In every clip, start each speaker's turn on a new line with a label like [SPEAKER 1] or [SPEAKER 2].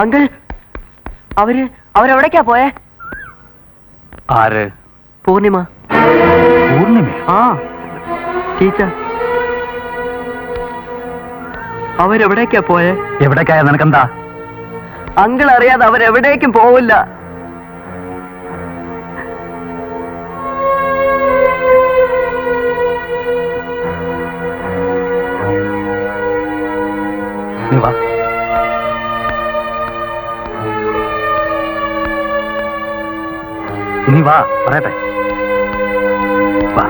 [SPEAKER 1] Uncle, അവരെവിടേക്കാ പോയേ?
[SPEAKER 2] ആര്?
[SPEAKER 1] പൂർണിമ.
[SPEAKER 2] പൂർണിമ?
[SPEAKER 1] ആ ടീച്ചർ. അവരെവിടേക്കാ പോയേ?
[SPEAKER 2] എവിടേക്കായ നിനക്കെന്താ?
[SPEAKER 1] അങ്കിൾ അറിയാതെ അവരെവിടേക്കും പോവില്ല.
[SPEAKER 2] നീ വാ. നീ വാ, പറയട്ടെ. വാ.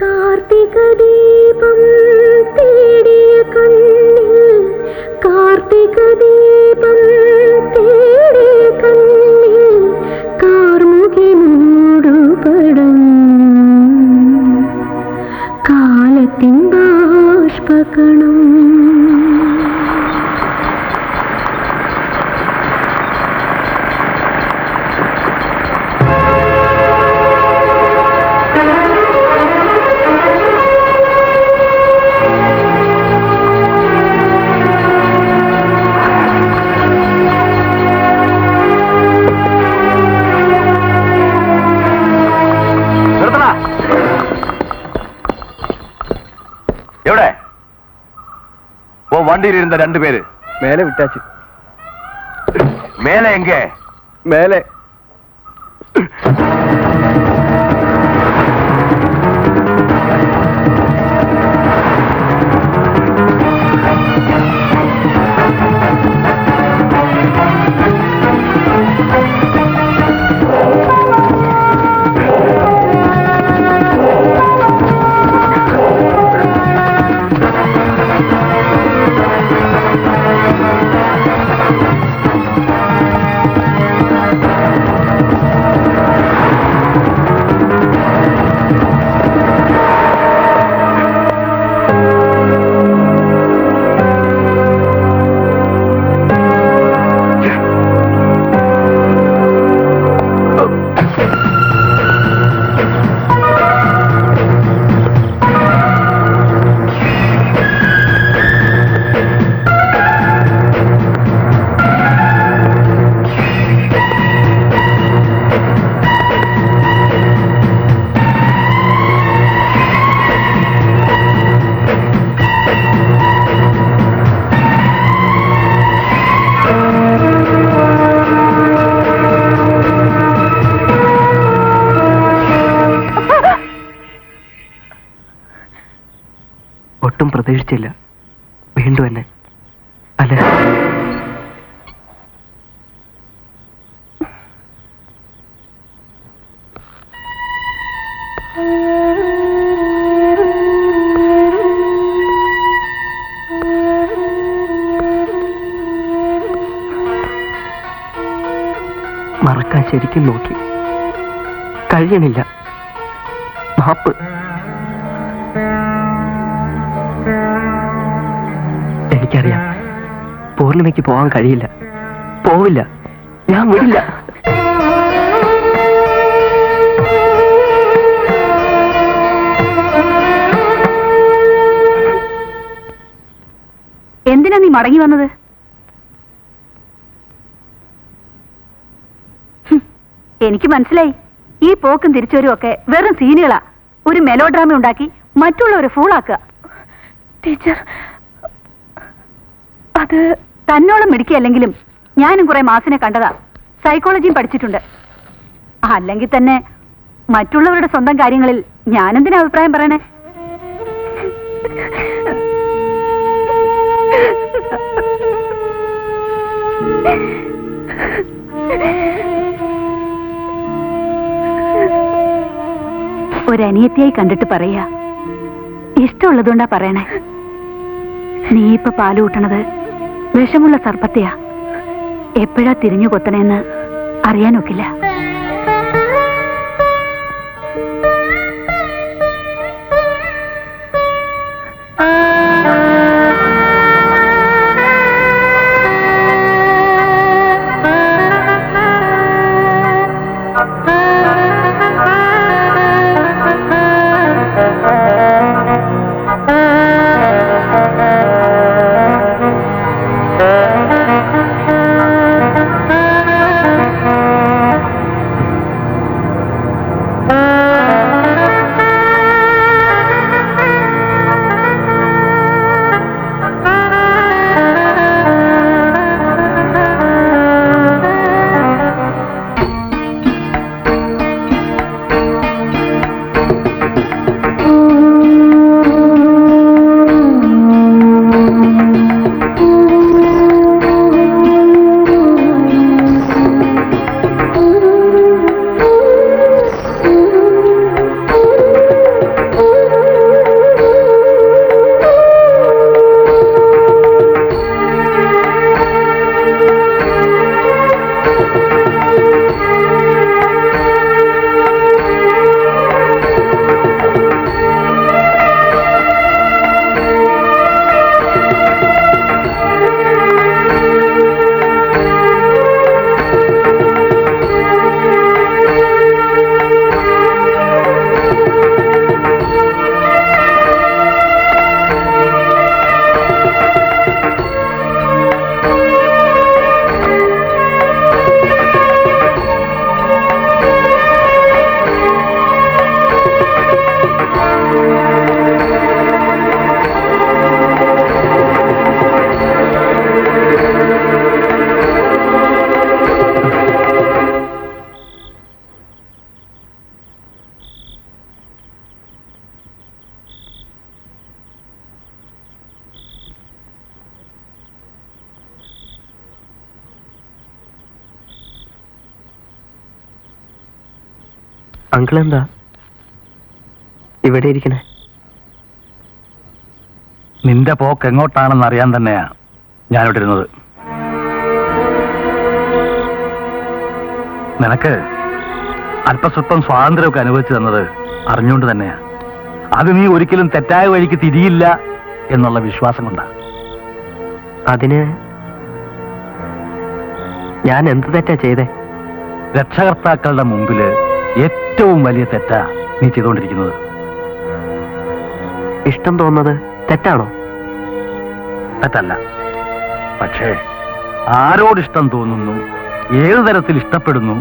[SPEAKER 3] കാർത്തിക ദീപം തേടിയ കണ്ണിൽ, കാർത്തിക ദീപം തേടിയ കണ്ണിൽ കാർമുകി മൂടുപടം, കാലത്തിൻ ബാഷ്പകണം.
[SPEAKER 2] എവിടെ? ഓ, വണ്ടിയിലിരുന്ന 2 പേര്
[SPEAKER 1] മേലെ വിട്ടാച്ചു.
[SPEAKER 2] മേലെ എങ്കേ?
[SPEAKER 1] മേലെ. ഒട്ടും പ്രതീക്ഷിച്ചില്ല. വീണ്ടും എന്നെ അല്ലെ? മറക്കാൻ ശരിക്കും നോക്കി, കഴിയണില്ല. മാപ്പ്. എനിക്കറിയാം പൂർണിമയ്ക്ക് പോകാൻ കഴിയില്ല, പോവില്ല, ഞാൻ വിടില്ല.
[SPEAKER 4] എന്തിനാ നീ മടങ്ങി വന്നത്? എനിക്ക് മനസ്സിലായി, ഈ പോക്കും തിരിച്ചുവരും ഒക്കെ വെറും സീനുകളാ. ഒരു മെലോ ഡ്രാമ ഉണ്ടാക്കി മറ്റുള്ളവരെ ഫൂളാക്കുക. ടീച്ചർ, അത് തന്നോളം മിടുക്കിയല്ലെങ്കിലും ഞാനും കുറെ മാസിനെ കണ്ടതാ, സൈക്കോളജിയും പഠിച്ചിട്ടുണ്ട്. അല്ലെങ്കിൽ തന്നെ മറ്റുള്ളവരുടെ സ്വന്തം കാര്യങ്ങളിൽ ഞാനെന്തിനാ അഭിപ്രായം പറയണേ? ഒരനിയത്തിയായി കണ്ടിട്ട് പറയാ, ഇഷ്ടമുള്ളതുകൊണ്ടാ പറയണേ. നീ ഇപ്പൊ പാല് കൂട്ടണത് വിഷമുള്ള സർപ്പത്തെയാ. എപ്പോഴാ തിരിഞ്ഞു കൊത്തണേന്ന് അറിയാനൊക്കില്ല.
[SPEAKER 1] അങ്കിൾ എന്താ ഇവിടെ ഇരിക്കണേ?
[SPEAKER 2] നിന്റെ പോക്ക് എങ്ങോട്ടാണെന്ന് അറിയാൻ തന്നെയാ ഞാനിവിടെ ഇരുന്നത്. നിനക്ക് അല്പസ്വല്പം സ്വാതന്ത്ര്യമൊക്കെ അനുഭവിച്ചു തന്നത് അറിഞ്ഞുകൊണ്ട് തന്നെയാ. അത് നീ ഒരിക്കലും തെറ്റായ വഴിക്ക് തിരിയില്ല എന്നുള്ള വിശ്വാസം കൊണ്ടാ.
[SPEAKER 1] അതിന് ഞാൻ എന്ത് തെറ്റാ ചെയ്തേ?
[SPEAKER 2] രക്ഷകർത്താക്കളുടെ മുമ്പില് ഏറ്റവും വലിയ തെറ്റാ നീ ചെയ്തുകൊണ്ടിരിക്കുന്നത്.
[SPEAKER 1] ഇഷ്ടം തോന്നുന്നത് തെറ്റാണോ?
[SPEAKER 2] തെറ്റല്ല. പക്ഷേ ആരോടിഷ്ടം തോന്നുന്നു, ഏതു തരത്തിൽ ഇഷ്ടപ്പെടുന്നു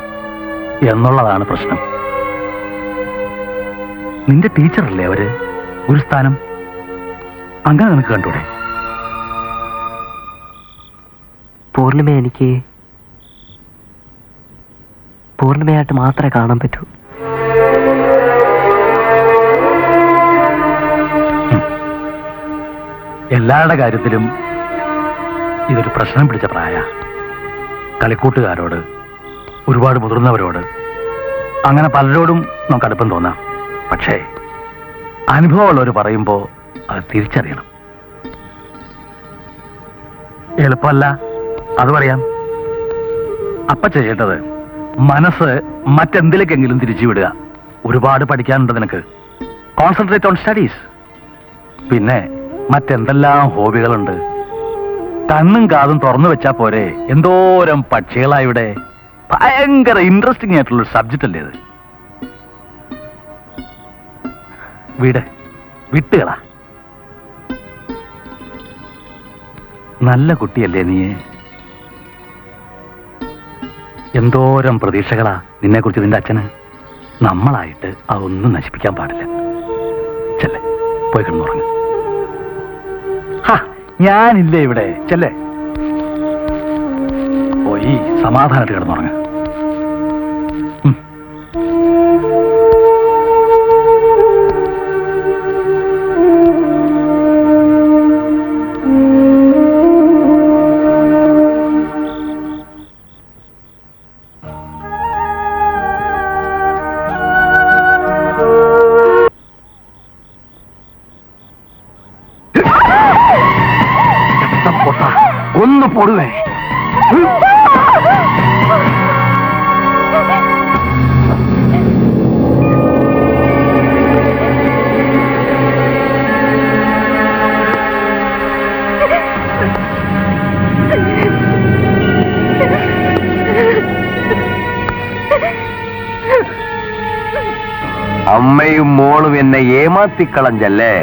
[SPEAKER 2] എന്നുള്ളതാണ് പ്രശ്നം. നിന്റെ ടീച്ചറല്ലേ അവര്? ഗുരുസ്ഥാനം. അങ്ങനെ നിനക്ക് കണ്ടൂടെ?
[SPEAKER 1] പൂർണിമയായിട്ട് മാത്രമേ കാണാൻ പറ്റൂ.
[SPEAKER 2] എല്ലാവരുടെ കാര്യത്തിലും ഇതൊരു പ്രശ്നം പിടിച്ച പ്രായ. കളിക്കൂട്ടുകാരോട്, ഒരുപാട് മുതിർന്നവരോട്, അങ്ങനെ പലരോടും നമുക്ക് അടുപ്പം തോന്നാം. പക്ഷേ അനുഭവമുള്ളവർ പറയുമ്പോൾ അത് തിരിച്ചറിയണം. എളുപ്പമല്ല, അത് പറയാം. അപ്പ ചെയ്യേണ്ടത് മനസ്സ് മറ്റെന്തിലേക്കെങ്കിലും തിരിച്ചു വിടുക. ഒരുപാട് പഠിക്കാനുണ്ട് നിനക്ക്. Concentrate on studies. പിന്നെ മറ്റെന്തെല്ലാം ഹോബികളുണ്ട്. കണ്ണും കാതും തുറന്നു വെച്ചാ പോരെ. എന്തോരം പക്ഷികളായിവിടെ. ഭയങ്കര ഇൻട്രസ്റ്റിംഗ് ആയിട്ടുള്ള സബ്ജക്റ്റ് അല്ലേ ഇത്? വിട്ടുകളാ. നല്ല കുട്ടിയല്ലേ നീ? എന്തോരം പ്രതീക്ഷകളാ നിന്നെ കുറിച്ച് നിന്റെ അച്ഛന്. നമ്മളായിട്ട് അതൊന്നും നശിപ്പിക്കാൻ പാടില്ല. ചെല്ലേ, പോയി കിടന്നുറങ്ങ്. ഞാനില്ലേ ഇവിടെ? ചെല്ലേ, പോയി സമാധാനമായിട്ട് കിടന്നുറങ്ങ്. ഒന്ന് പൊടുവേ. അമ്മയും മോളും എന്നെ ഏമാത്തിക്കളഞ്ഞല്ലേ?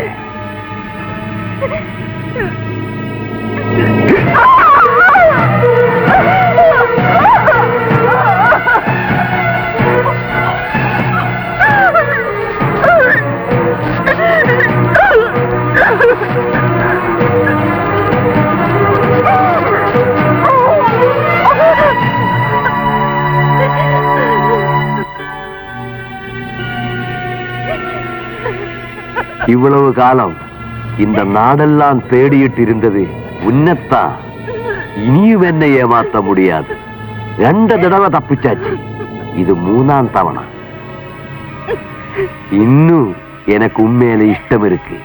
[SPEAKER 2] இவ்வளவு காலம் இந்த நாடெல்லாம் தேடிட்டு இருந்தது உன்னத்தா. இனியும் என்னை ஏமாத்த முடியாது. 2 தடவை தப்பிச்சாச்சு. இது 3ஆம் தவணை. இன்னும் எனக்கு உண்மையில இஷ்டம் இருக்கு.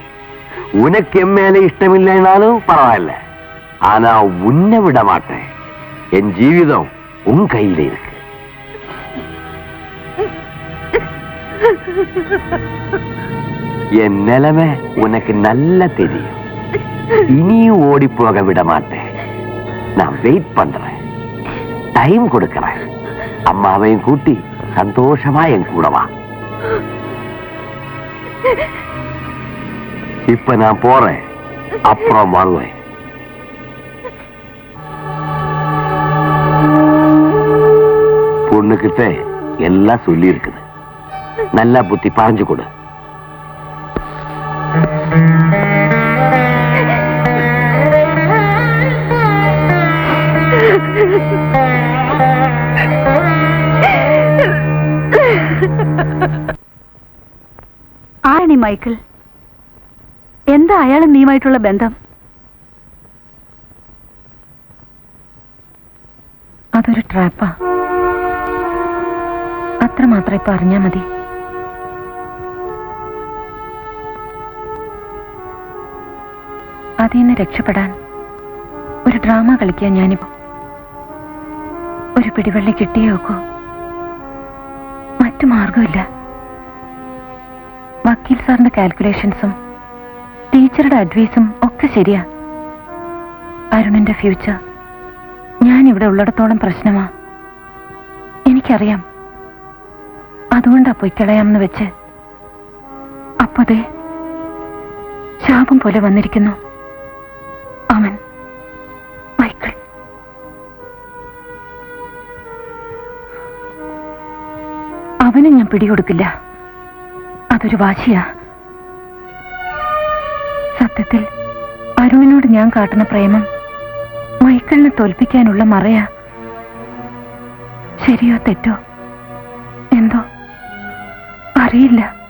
[SPEAKER 2] உனக்கு என் மேல இஷ்டம் இல்லைனாலும் பரவாயில்ல. ஆனா உன்னை விட மாட்டேன். என் ஜீவிதம் உன் கையில இருக்கு. என் நிலைமை உனக்கு நல்லா தெரியும். இனியும் ஓடி போக விட மாட்டேன். நான் வெயிட் பண்றேன், டைம் கொடுக்கறேன். அம்மாவையும் கூட்டி சந்தோஷமா என் கூட வா. இப்ப நான் போறேன், அப்புறம் வருவேன். பொண்ணுகிட்ட எல்லாம் சொல்லி இருக்குது. நல்லா புத்தி பாஞ்சு கொடு.
[SPEAKER 4] ആരാണി മൈക്കിൾ? എന്താ അയാളും നീയുമായിട്ടുള്ള ബന്ധം?
[SPEAKER 3] അതൊരു ട്രാപ്പാ. അത്രമാത്രം ഇപ്പൊ അറിഞ്ഞാ മതി.
[SPEAKER 5] അതിൽ നിന്ന് രക്ഷപ്പെടാൻ ഒരു ഡ്രാമ കളിക്കാൻ ഞാനിപ്പോ. ഒരു പിടിവള്ളി കിട്ടിയേ നോക്കൂ. മറ്റു മാർഗമില്ല. വക്കീൽ സാറിന്റെ കാൽക്കുലേഷൻസും ടീച്ചറുടെ അഡ്വൈസും ഒക്കെ ശരിയാ. അരുണിന്റെ ഫ്യൂച്ചർ ഞാൻ ഇവിടെ ഉള്ളിടത്തോളം പ്രശ്നമാ. എനിക്കറിയാം. അതുകൊണ്ടാ പൊയ്ക്കളയാമെന്ന് വെച്ച് അപ്പതേ ശാപം പോലെ വന്നിരിക്കുന്നു അവൻ, മൈക്കിൾ. അവനെ ഞാൻ പിടികൊടുക്കില്ല. അതൊരു വാശിയാ. സത്യത്തിൽ അരുണിനോട് ഞാൻ കാട്ടുന്ന പ്രേമം മൈക്കിളിനെ തോൽപ്പിക്കാനുള്ള മറയാ. ശരിയോ തെറ്റോ എന്തോ അറിയില്ല.